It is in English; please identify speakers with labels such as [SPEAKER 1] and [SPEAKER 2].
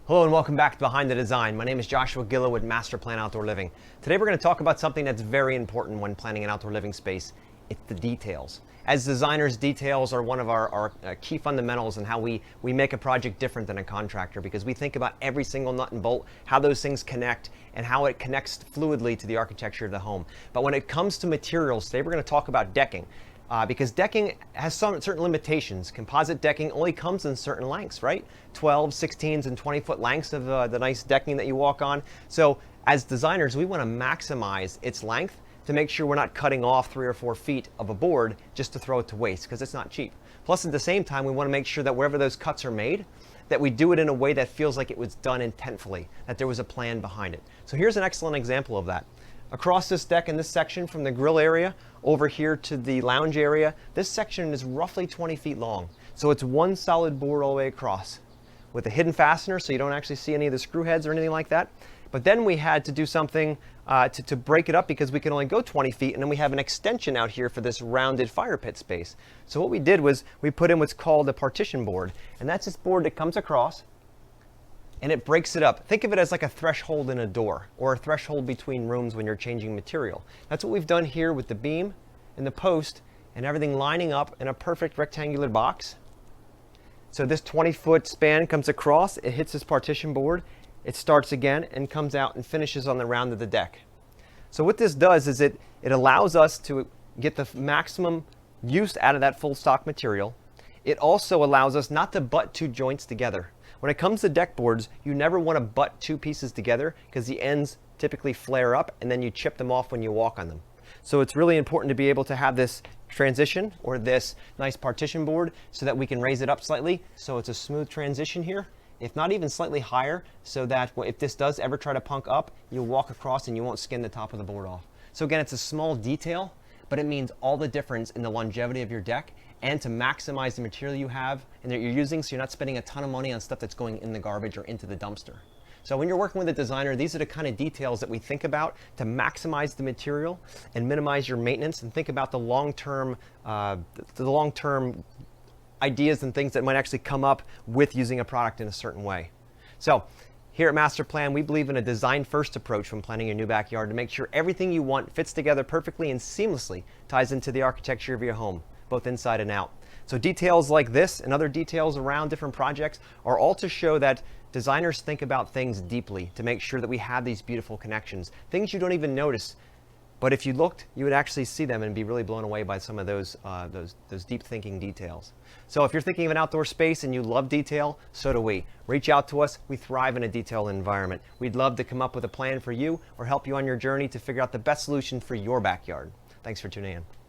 [SPEAKER 1] Hello and welcome back to Behind the Design. My name is Joshua Gillow with Master Plan Outdoor Living. Today we're going to talk about something that's very important when planning an outdoor living space. It's the details. As designers, details are one of our key fundamentals in how we make a project different than a contractor, because we think about every single nut and bolt, how those things connect, and how it connects fluidly to the architecture of the home. But when it comes to materials, today we're going to talk about decking. Because decking has certain limitations. Composite decking only comes in certain lengths, right? 12, 16s, and 20-foot lengths of the nice decking that you walk on. So as designers, we want to maximize its length to make sure we're not cutting off 3 or 4 feet of a board just to throw it to waste, because it's not cheap. Plus, at the same time, we want to make sure that wherever those cuts are made, that we do it in a way that feels like it was done intentfully, that there was a plan behind it. So here's an excellent example of that. Across this deck in this section, from the grill area over here to the lounge area, this section is roughly 20 feet long. So it's one solid board all the way across with a hidden fastener, so you don't actually see any of the screw heads or anything like that. But then we had to do something to break it up, because we can only go 20 feet, and then we have an extension out here for this rounded fire pit space. So what we did was we put in what's called a partition board, and that's this board that comes across and it breaks it up. Think of it as like a threshold in a door, or a threshold between rooms when you're changing material. That's what we've done here with the beam and the post and everything lining up in a perfect rectangular box. So this 20-foot span comes across, it hits this partition board, it starts again and comes out and finishes on the round of the deck. So what this does is it allows us to get the maximum use out of that full stock material. It also allows us not to butt 2 joints together. When it comes to deck boards, you never want to butt 2 pieces together, because the ends typically flare up and then you chip them off when you walk on them. So it's really important to be able to have this transition, or this nice partition board, so that we can raise it up slightly so it's a smooth transition here, if not even slightly higher, so that if this does ever try to punk up, you'll walk across and you won't skin the top of the board off. So again, it's a small detail, but it means all the difference in the longevity of your deck, and to maximize the material you have and that you're using, so you're not spending a ton of money on stuff that's going in the garbage or into the dumpster. So when you're working with a designer, these are the kind of details that we think about to maximize the material and minimize your maintenance, and think about the long-term ideas and things that might actually come up with using a product in a certain way. So here at Master Plan, we believe in a design-first approach when planning your new backyard, to make sure everything you want fits together perfectly and seamlessly ties into the architecture of your home, both inside and out. So details like this and other details around different projects are all to show that designers think about things deeply, to make sure that we have these beautiful connections, things you don't even notice, but if you looked, you would actually see them and be really blown away by some of those deep thinking details. So if you're thinking of an outdoor space and you love detail, so do we. Reach out to us. We thrive in a detailed environment. We'd love to come up with a plan for you, or help you on your journey to figure out the best solution for your backyard. Thanks for tuning in.